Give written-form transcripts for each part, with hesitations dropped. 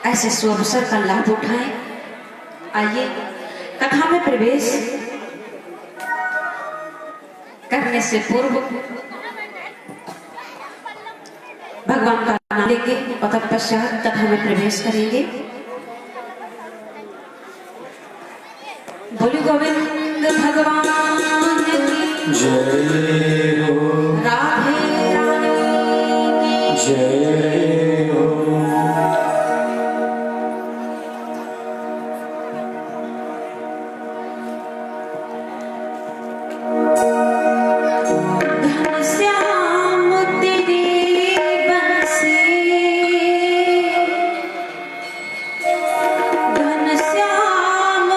ऐसे सुअवसर का लाभ उठाएं। आइए कथा में प्रवेश करने से पूर्व भगवान का नाम लेंगे और तत्पश्चात कथा में प्रवेश करेंगे। बोलो गोविंद भगवान की जय हो, राधे रानी की जय हो। घनश्याम तेरी बंसी, घनश्याम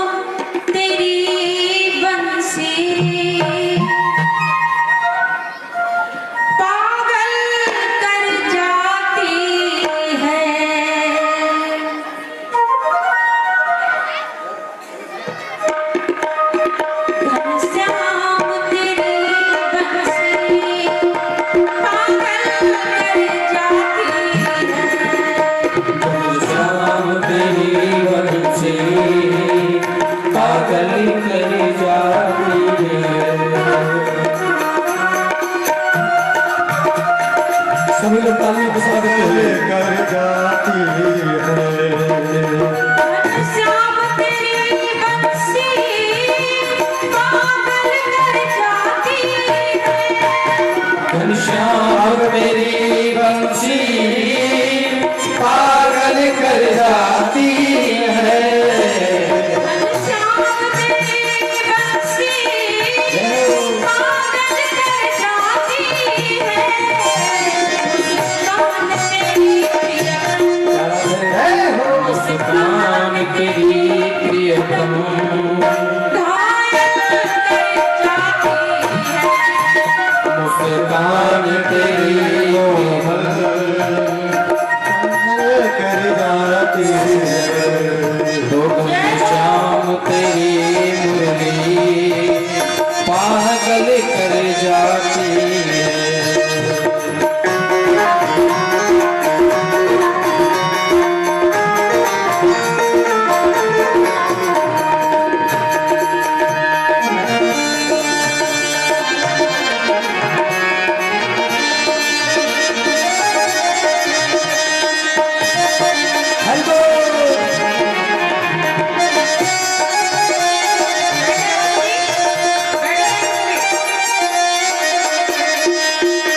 तेरी बंसी पागल कर जाती है। घनश्याम तेरी बंसी पागल कर जाती है। श्याम तेरी बंसी पागल कर जाती है। सभी लोग तालियों के साथ कर जाती है। घनश्याम तेरी बंसी पागल कर जाती है। घनश्याम मेरी बंसी पागल कर जाती है। घनश्याम तेरी बंसी पागल कर जाती है। मुस्कान तेरी प्रियतम, मुस्कान तेरी प्रियतम घायल कर जाती है। मुस्कान तेरी कोमल कर जाती है। तो घनश्याम तेरी मुरली पागल कर जाती है।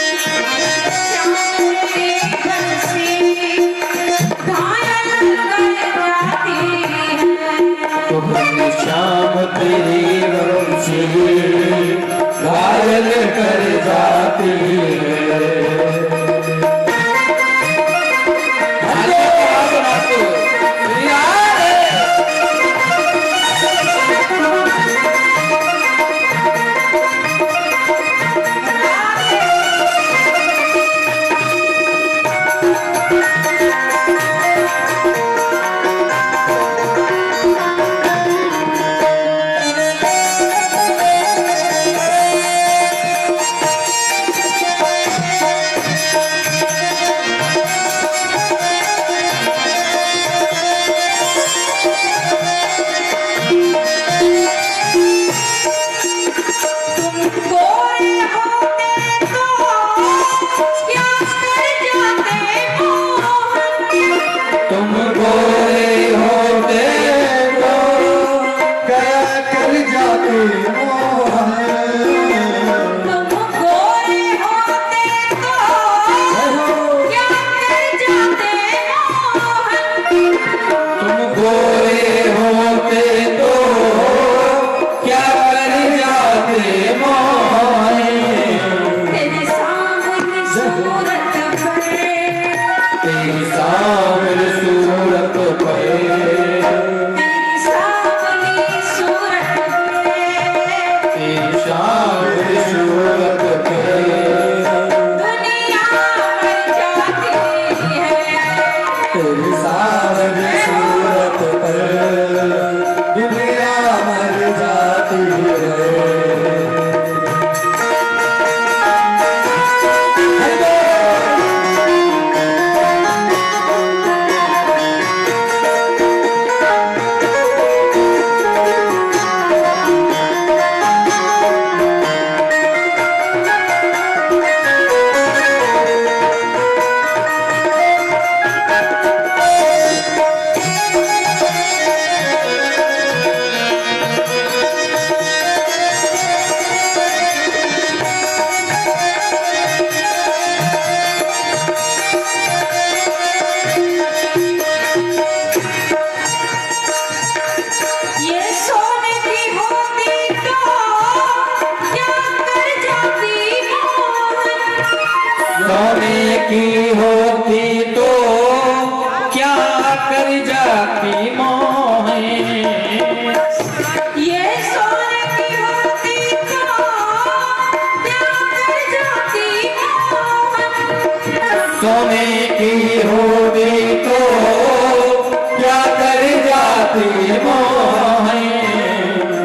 घनश्याम तेरी बंसी घायल कर जाती है। तो घनश्याम तेरी तुम गोरे होते तो क्या कर जाते मोहन। तुम गोरे होते तो क्या कर जाते मोहन। तुम गोरे होते तो क्या कर जाते मोहन। तेरे सामने सूरत पर, तेरी सामने सूरत पे, तेरी सामने सूरत पर, तेरी सामने सूरत पे दुनिया मर जाती है। तेरी सामने सूरत पे दुनिया मर जाती है। कर जाती मोहे ये सोने की होती तो क्या कर जाती मोहन। सोने की होती तो क्या कर जाती मोहे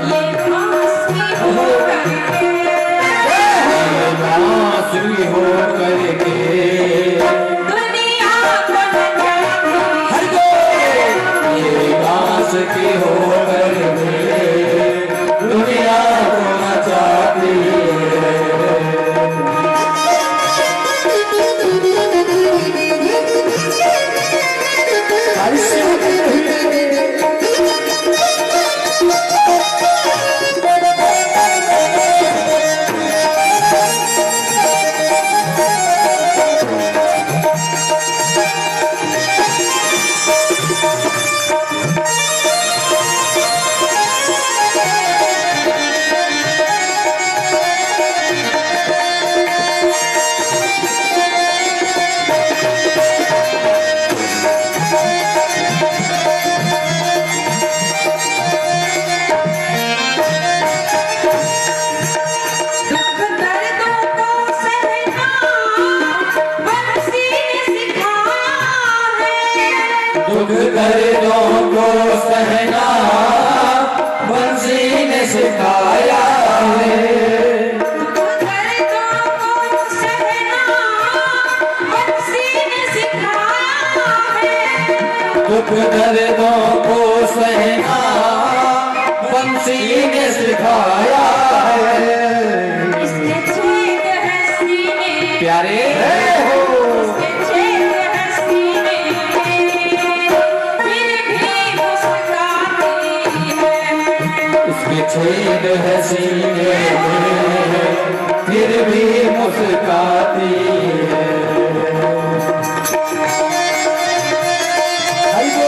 ये बांसुरी हो करके दुनिया को नचाती। हर जो ये बांस की हो करके दुनिया को नचाती है। दुख दर्दों को सहना बंसी ने सिखाया है। दुख दर्दों को सहना बंसी ने सिखाया है। दुख दर्दों को सहना बंसी ने सिखाया है। दुख दर्दों को सहना बंसी ने सिखाया है। इसके छेद है सीने, प्यारे इसके छेद है सीने, फिर भी मुस्कुराती है। इसके छेद है सीने में फिर भी मुस्काती है। हाय गो।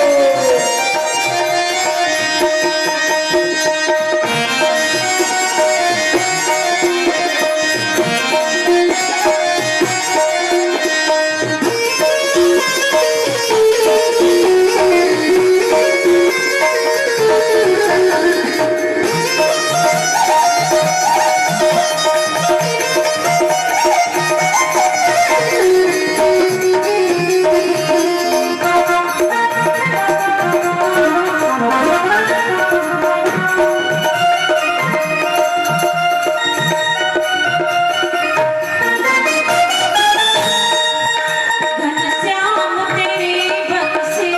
घनश्याम तेरी बंसी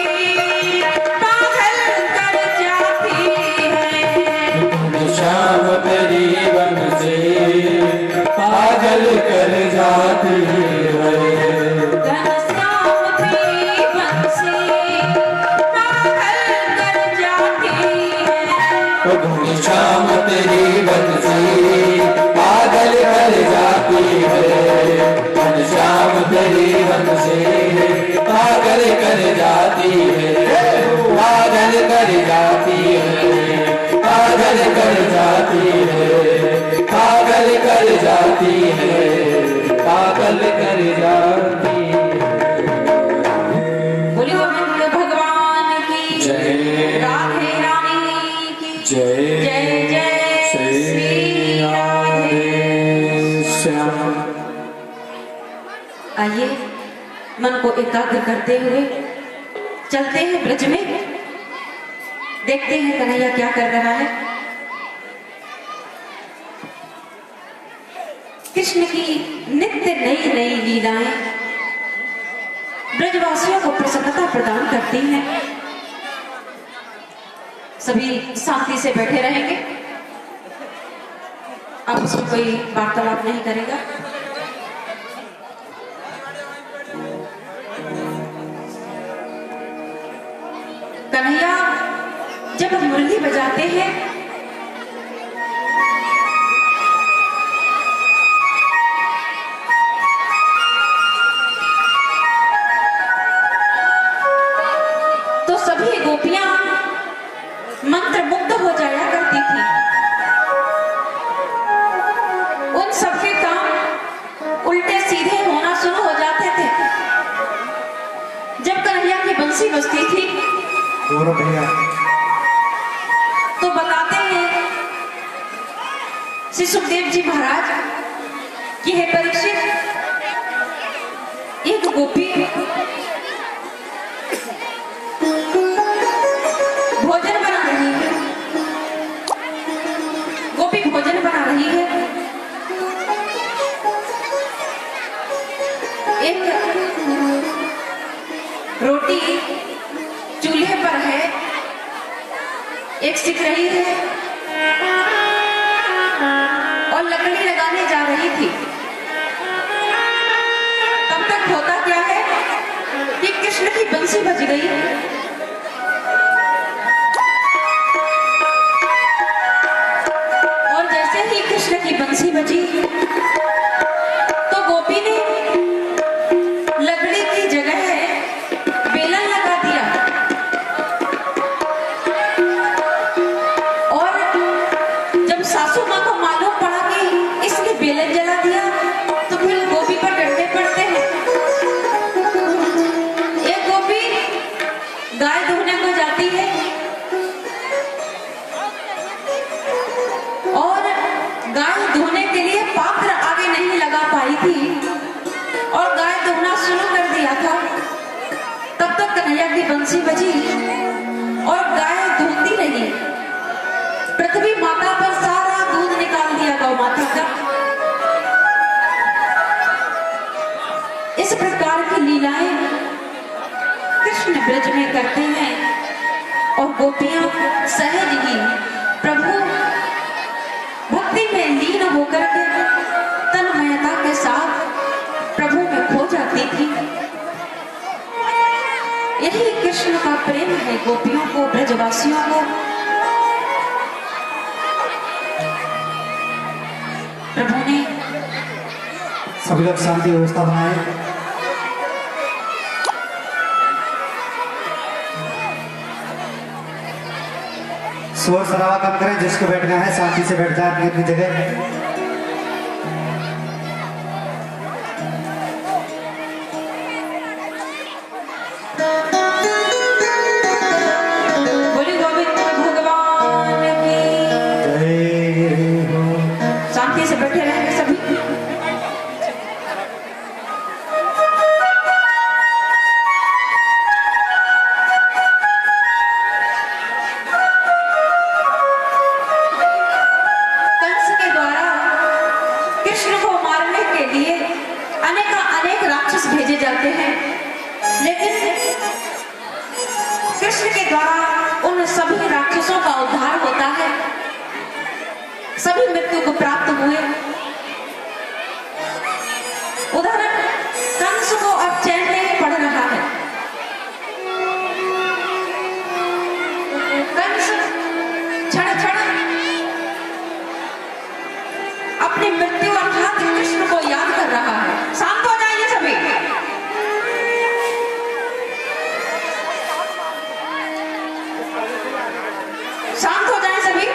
पागल कर जाती है। शाम तेरी बन से पागल कर जाती है। घनश्याम तेरी बंसी पागल कर जाती है। तो शाम तेरी बन से पागल कर जाती है। शाम तेरी बन से पागल कर जाती है। पागल कर जाती है। पागल कर जाती है। पागल कर जाती है। पागल कर जाती है। बोलिए गोविंद भगवान की जय। राधे रानी की जय जय जय श्री राधे। श्याम। आइए मन को एकाग्र करते हुए चलते हैं ब्रज में, देखते हैं कन्हैया क्या कर रहा है। कृष्ण की नित्य नई नई लीलाएं ब्रजवासियों को प्रसन्नता प्रदान करती हैं। सभी शांति से बैठे रहेंगे, आपस में कोई वार्तालाप नहीं करेगा। कन्हैया जब मुरली बजाते हैं तो सभी गोपियां मंत्र मुग्ध हो जाया करती थी। उन सबके काम उल्टे सीधे होना शुरू हो जाते थे। जब कन्हैया की बंसी बंसी बजती थी। गौरव भैया तो बताते हैं श्री सुखदेव जी महाराज कि हे परीक्षित, एक गोपी भोजन बना रही है। गोपी भोजन बना रही है। एक रोटी चूल्हे पर है, एक सिक रही है और लकड़ी लगाने जा रही थी। तब तक होता क्या है कि कृष्ण की बंसी बज गई। और जैसे ही कृष्ण की बंसी बजी तो गोपी ने लकड़ी की जगह बेलन लगा दिया और जब सासू माँ को मालूम पड़ा कि इसने बेलन जला दिया तो फिर गोपी पर डंडे पड़ते हैं। एक गोपी गाय धोने को जाती है और गाय धोने के लिए पात्र आगे नहीं लगा पाई थी और गाय धोना शुरू कर दिया था। तब तक कन्हैया की बंसी बजी और गाय धोती रही। पृथ्वी माता पर सारा दूध निकाल दिया गौ माता का। इस प्रकार की लीलाएं कृष्ण ब्रज में करते हैं और गोपियां सहज ही प्रभु भक्ति में लीन होकर के तन्मयता के साथ प्रभु में खो जाती थी। यही कृष्ण का प्रेम है गोपियों को, ब्रजवासियों को। प्रभु ने सभी लोग शांति व्यवस्था बनाए। शोर शराबा कम करें, जिसको बैठना है शांति से बैठ जाए अपनी जगह। बोले गोविंद भगवान की जय हो। शांति से बैठे रहेंगे सभी। कंस के द्वारा कृष्ण को मारने के लिए अनेक राक्षस भेजे जाते हैं, लेकिन कृष्ण के द्वारा उन सभी राक्षसों का उद्धार होता है। सभी मृत्यु को प्राप्त हुए। उधर कंस को अब चैन नहीं पड़ रहा है। कंस क्षण क्षण अपनी मृत्यु अर्थात कृष्ण को याद कर रहा है। शांत हो जाइए सभी। शांत हो जाए सभी।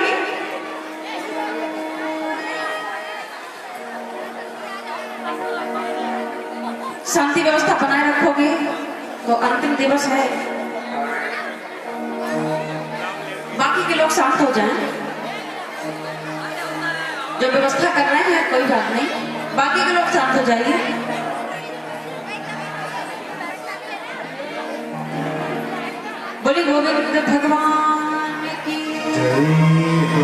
शांति व्यवस्था बनाए रखोगे तो अंतिम दिवस है। बाकी के लोग शांत हो जाएं। जो व्यवस्था कर रहे हैं कोई बात नहीं, बाकी के लोग शांत हो जाइए। बोली गोविंद भगवान की जय हो।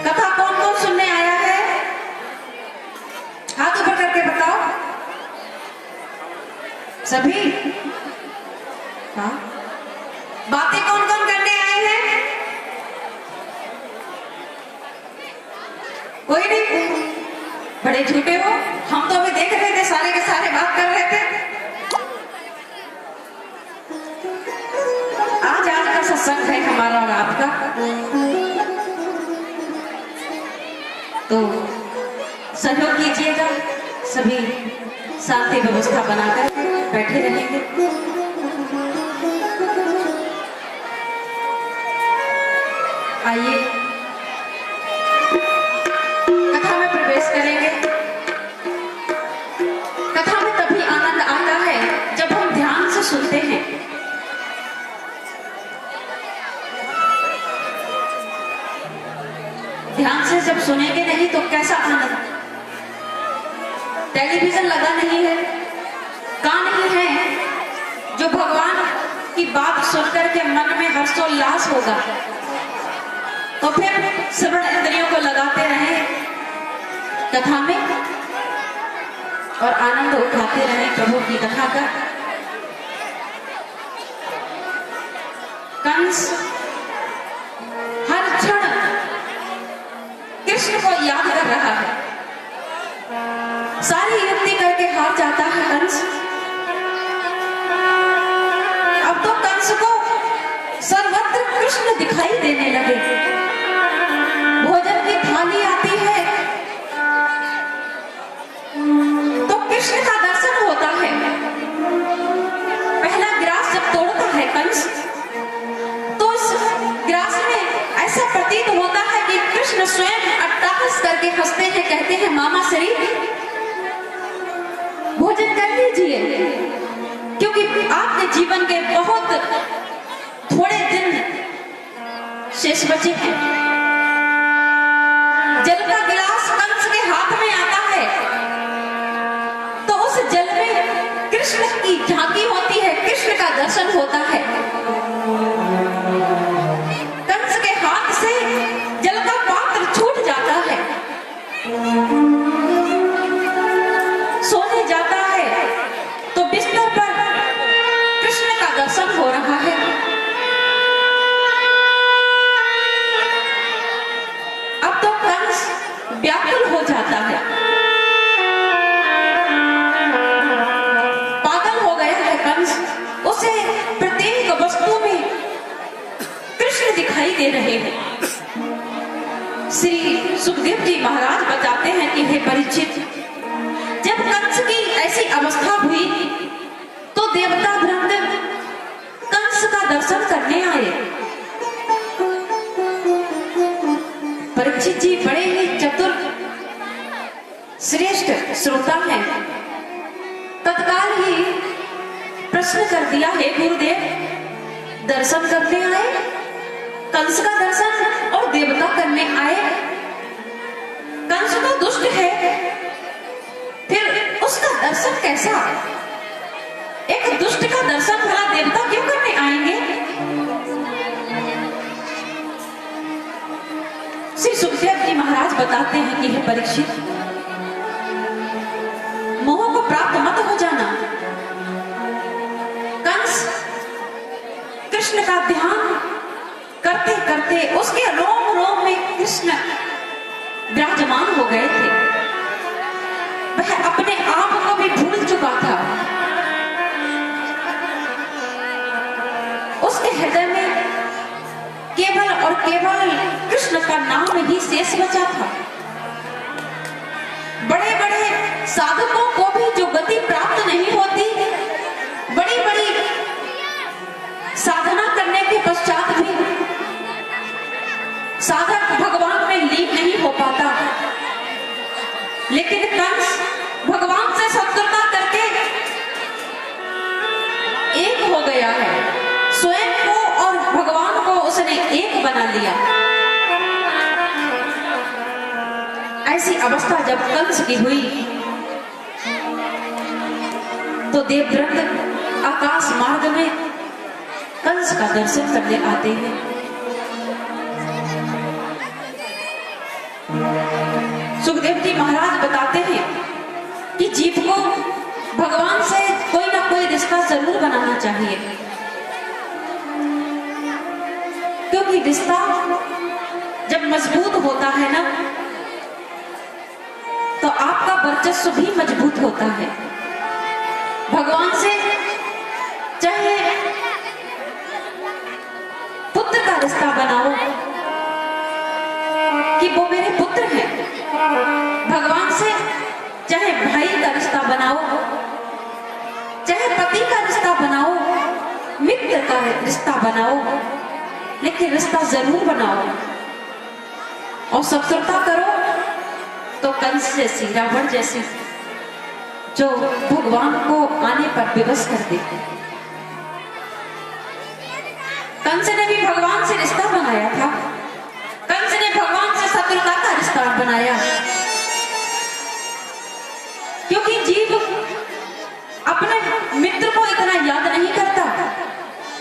कथा कौन कौन सुनने आया है? हाथ ऊपर करके बताओ। सभी? हाँ। बातें कौन कौन करने आए हैं? कोई नहीं? बड़े झूठे हो। हम तो अभी देख रहे थे, सारे के सारे बात कर रहे थे। आज का सत्संग है हमारा और आपका, तो सहयोग कीजिएगा। सभी शांति व्यवस्था बनाकर बैठे रहेंगे। आइए कथा में प्रवेश करेंगे। कथा में तभी आनंद आता है जब हम से जब सुनेंगे नहीं तो कैसा आनंद। टेलीविजन लगा नहीं है, कान नहीं है जो भगवान की बात सुनकर के मन में हर्षोल्लास होगा, तो फिर श्रवण इंद्रियों को लगाते रहे कथा में और आनंद उठाते रहे प्रभु की कथा का। कंस हर क्षण कृष्ण को याद कर रहा है, सारी युक्ति करके हार जाता है कंस। अब तो कंस को सर्वत्र कृष्ण दिखाई देने लगे। भोजन की थाली आती है तो कृष्ण का दर्शन होता है। पहला गिलास जब तोड़ता है कंस तो उस गिलास में ऐसा प्रतीत होता है कि कृष्ण स्वयं अट्टहास करके हंसते हैं, कहते हैं मामा श्री भोजन कर लीजिए, क्योंकि आपके जीवन के बहुत थोड़े दिन शेष बचे हैं। जल का गिलास कंस के हाथ में आता है तो उस जल में कृष्ण की झांकी होती है, कृष्ण का दर्शन होता है। कंस के हाथ से जल का पात्र छूट जाता है, सोने जाता है तो बिस्तर पर कृष्ण का दर्शन हो रहा है। अब तो कंस व्याकुल हो जाता है, पागल हो गया है कंस। उसे प्रत्येक वस्तु में कृष्ण दिखाई दे रहे हैं। श्री सुखदेव जी महाराज बताते हैं कि हे परीक्षित, जब कंस की ऐसी अवस्था हुई तो देवता वृंद कंस का दर्शन करने आए। परीक्षित जी बड़े ही चतुर श्रेष्ठ श्रोता हैं, तत्काल ही प्रश्न कर दिया, हे गुरुदेव, दर्शन करने आए, कंस का दर्शन और देवता करने आए। कंस तो दुष्ट है, फिर उसका दर्शन कैसा? एक दुष्ट का दर्शन भला देवता क्यों करने आएंगे? श्री सुखदेव जी महाराज बताते हैं कि हे परीक्षित, मोह को प्राप्त मत हो जाना। कंस कृष्ण का ध्यान करते करते उसके रोम रोम में कृष्ण विराजमान हो गए थे। वह अपने आप को भी भूल चुका था। उसके हृदय में केवल और केवल कृष्ण का नाम ही शेष बचा था। बड़े बड़े साधकों को भी जो गति प्राप्त नहीं होती, बड़ी बड़ी साधना करने के पश्चात भी साधक भगवान में लीन नहीं हो पाता। लेकिन कंस भगवान से शत्रुता करके एक हो गया है, स्वयं को और भगवान को उसने एक बना लिया। ऐसी अवस्था जब कंस की हुई तो देवव्रत आकाश मार्ग में कंस का दर्शन करने आते हैं। सुखदेव जी महाराज बताते हैं कि जीव को भगवान से कोई ना कोई रिश्ता जरूर बनाना चाहिए, क्योंकि रिश्ता जब मजबूत होता है ना तो आपका वर्चस्व भी मजबूत होता है। भगवान से चाहे पुत्र का रिश्ता बनाओ कि वो मेरे पुत्र हैं, भगवान से चाहे भाई का रिश्ता बनाओ, चाहे पति का रिश्ता बनाओ, मित्र का रिश्ता बनाओ, लेकिन रिश्ता जरूर बनाओ। और शत्रुता करो तो कंस जैसी, रावण जैसी, जो भगवान को आने पर विवश कर देते। कंस ने भी भगवान से रिश्ता बनाया था, कंस ने भगवान से शत्रुता का रिश्ता स्थान बनाया, क्योंकि जीव अपने मित्र को इतना याद नहीं करता,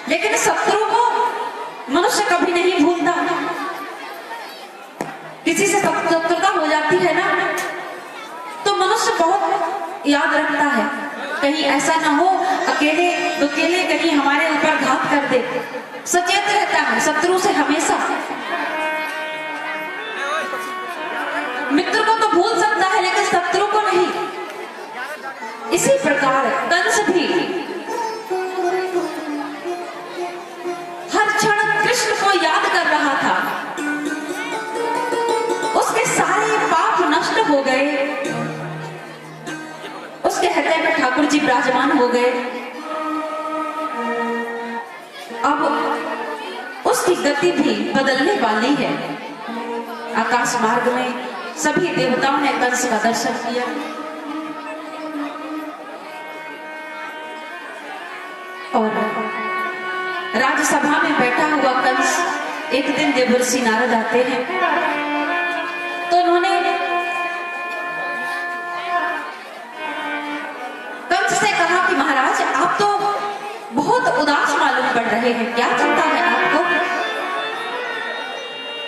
लेकिन शत्रु को मनुष्य कभी नहीं भूलता। किसी से शत्रुता हो जाती है ना, तो मनुष्य बहुत याद रखता है, कहीं ऐसा ना हो अकेले दुकेले कहीं हमारे ऊपर घात कर दे। सचेत रहता है शत्रु से हमेशा। मित्र को तो भूल सकता है लेकिन शत्रु को नहीं। इसी प्रकार कंस भी हर क्षण कृष्ण को याद कर रहा था। उसके सारे पाप नष्ट हो गए, उसके हृदय में ठाकुर जी विराजमान हो गए। अब उसकी गति भी बदलने वाली है। आकाश मार्ग में सभी देवताओं ने कंस का दर्शन किया। और राज्यसभा में बैठा हुआ कंस, एक दिन देवर्षि नारद आते हैं, तो उन्होंने कंस से कहा कि महाराज आप तो बहुत उदास मालूम पड़ रहे हैं, क्या चिंता है आपको?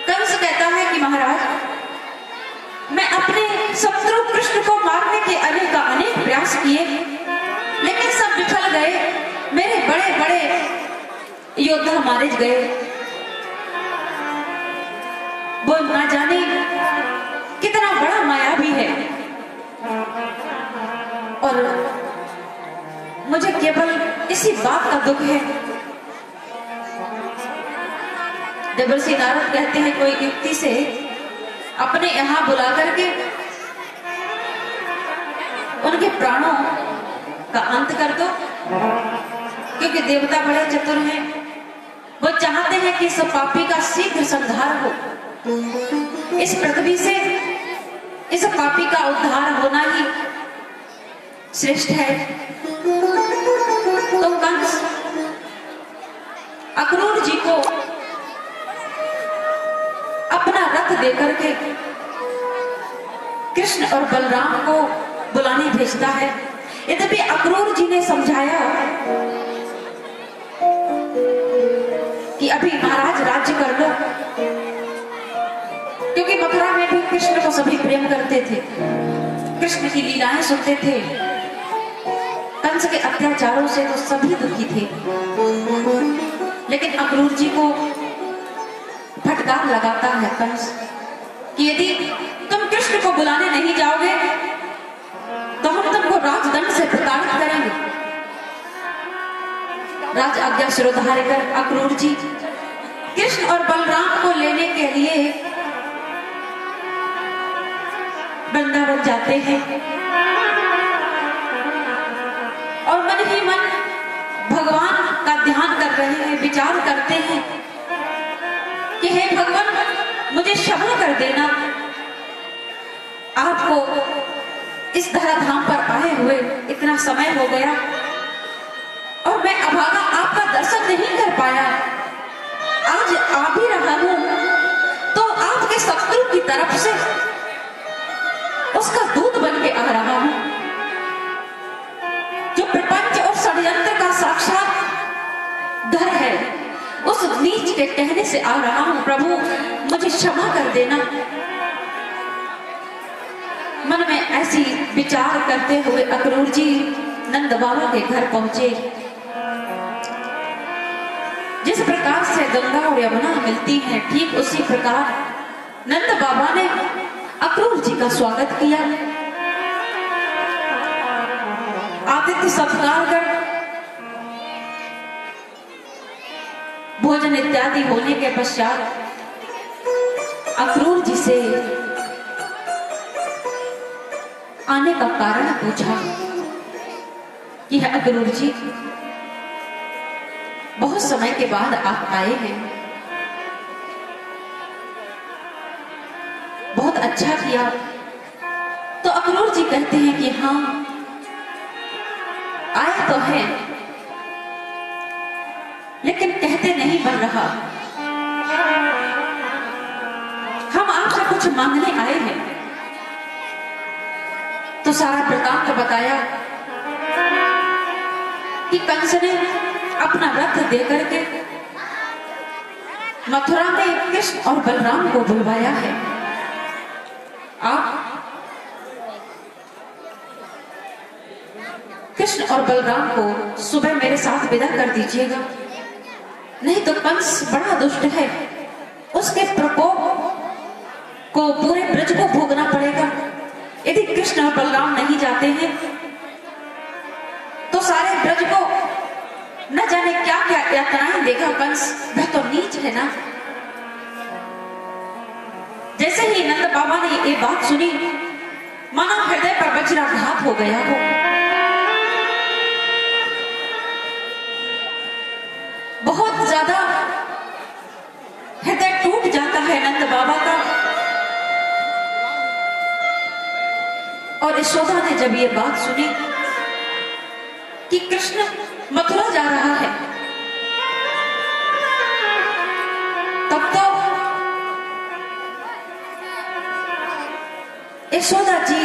कंस कहता है कि महाराज मैं अपने शत्रु कृष्ण को मारने के अनेक प्रयास किए, लेकिन सब विफल गए। मेरे बड़े बड़े योद्धा मारे गए। वो ना जाने कितना बड़ा मायावी है, और मुझे केवल इसी बात का दुख है। देवर्षि नारद कहते हैं कोई युक्ति से अपने यहां बुला करके उनके प्राणों का अंत कर दो, क्योंकि देवता बड़े चतुर हैं। वो चाहते हैं कि इस पापी का शीघ्र संहार हो। इस पृथ्वी से इस पापी का उद्धार होना ही श्रेष्ठ है। तो कंस अक्रूर जी को अपना रथ देकर के कृष्ण और बलराम को बुलाने भेजता है। यद्यपि अक्रूर जी ने समझाया कि अभी महाराज राज्य कर लो, क्योंकि मथुरा में भी कृष्ण को सभी प्रेम करते थे, कृष्ण की लीलाएं सुनते थे। कंस के अत्याचारों से तो सभी दुखी थे, लेकिन अक्रूर जी को फटकार लगाता है कंस कि यदि तुम कृष्ण को बुलाने नहीं जाओगे तो हम तुमको राजदंड से प्रताड़ित करेंगे। राज आज्ञा शिरोधार्य कर अक्रूर जी कृष्ण और बलराम को लेने के लिए वृंदावन जाते हैं, और मन ही मन भगवान का ध्यान कर रहे हैं, विचार करते हैं कि हे भगवान मुझे क्षमा कर देना, आपको इस धराधाम पर आए हुए इतना समय हो गया और मैं अभागा आपका दर्शन नहीं कर पाया। आज आ भी रहा हूं तो आपके शत्रु की तरफ से उसका दूत बन के आ रहा हूं, जो प्रपंच और षड्यंत्र का साक्षात घर है, उस नीच के कहने से आ रहा हूं। प्रभु मुझे क्षमा कर देना। मन में ऐसी विचार करते हुए अक्रूर जी नंद बाबा के घर पहुंचे। जिस प्रकार से गंगा और यमुना मिलती हैं, ठीक उसी प्रकार नंद बाबा ने अक्रूर जी का स्वागत किया। आतिथ्य सत्कार कर भोजन इत्यादि होने के पश्चात अक्रूर जी से आने का कारण पूछा कि अक्रूर जी बहुत समय के बाद आप आए हैं, बहुत अच्छा किया। तो अक्रूर जी कहते हैं कि हाँ आए तो हैं, लेकिन कहते नहीं बन रहा। हम आपसे कुछ कुछ मांगने आए हैं। तो सारा वृतांत बताया कि कंस ने अपना रथ देकर के मथुरा में कृष्ण और बलराम को बुलवाया है। आप कृष्ण और बलराम को सुबह मेरे साथ विदा कर दीजिएगा, नहीं तो कंस बड़ा दुष्ट है, उसके प्रकोप को पूरे ब्रज को भोगना पड़ेगा। यदि कृष्ण और बलराम नहीं जाते हैं तो सारे ब्रज को न जाने क्या क्या यातनाएं देगा कंस। वह तो नीच है ना। जैसे ही नंद बाबा ने ये बात सुनी, मानो हृदय पर वज्राघात हो गया हो। बहुत ज्यादा हृदय टूट जाता है नंद बाबा का। और यशोदा ने जब ये बात सुनी कि कृष्ण मथुरा जा रहा है, तब तो यशोदा जी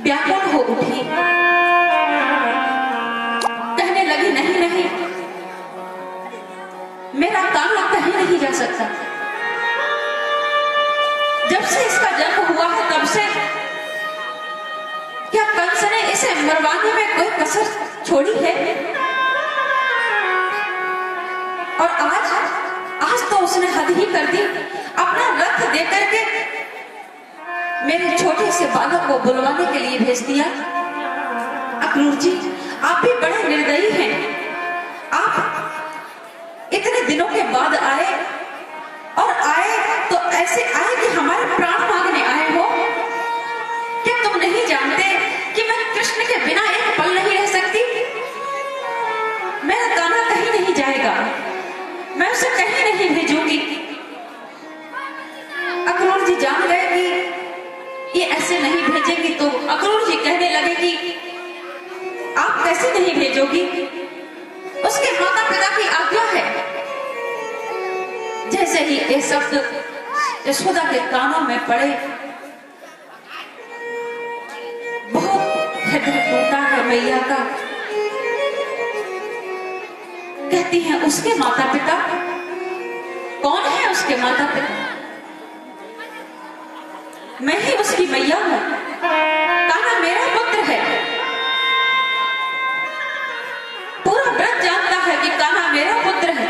व्याकुल हो उठी। कहने लगी, नहीं नहीं, मेरा कान्हा कहीं नहीं जा सकता। जब से इसका जन्म हुआ है तब से क्या कंस ने इसे मरवाने में कोई कसर छोड़ी है? और आज तो उसने हद ही कर दी। अपना रथ देकर के मेरे छोटे से बालक को बुलवाने के लिए भेज दिया। अक्रूर जी, आप भी बड़े निर्दयी हैं। आप इतने दिनों के बाद आए, और आए तो ऐसे आए कि हमारे प्राण मांगने आए हो। क्या तुम नहीं जानते कि मैं कृष्ण के बिना एक पल नहीं रह सकती? मेरा कान्हा कहीं नहीं जाएगा, मैं उसे कहीं नहीं भेजूंगी। अक्रूर जी जान गए कि ये ऐसे नहीं भेजेंगी, तो अक्रूर जी कहने लगे कि आप कैसे नहीं भेजोगी? उसके माता पिता की आज्ञा है। जैसे ही ये शब्द यशोदा के कानों में पड़े, बहुत हृदय टूटा है मैया का। कहती हैं, उसके माता पिता कौन है? उसके माता पिता मैं ही उसकी मैया हूं। कान्हा मेरा पुत्र है। पूरा ब्रज जानता है कि कान्हा मेरा पुत्र है।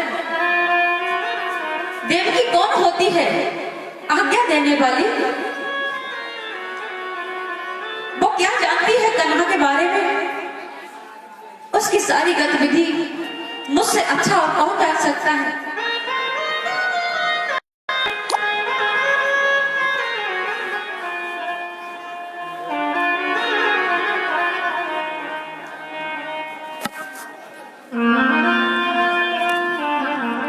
देवकी कौन होती है? आज्ञा देने वाली। वो क्या जानती है कान्हा के बारे में? उसकी सारी गतिविधि मुझसे अच्छा और कौन जान सकता है?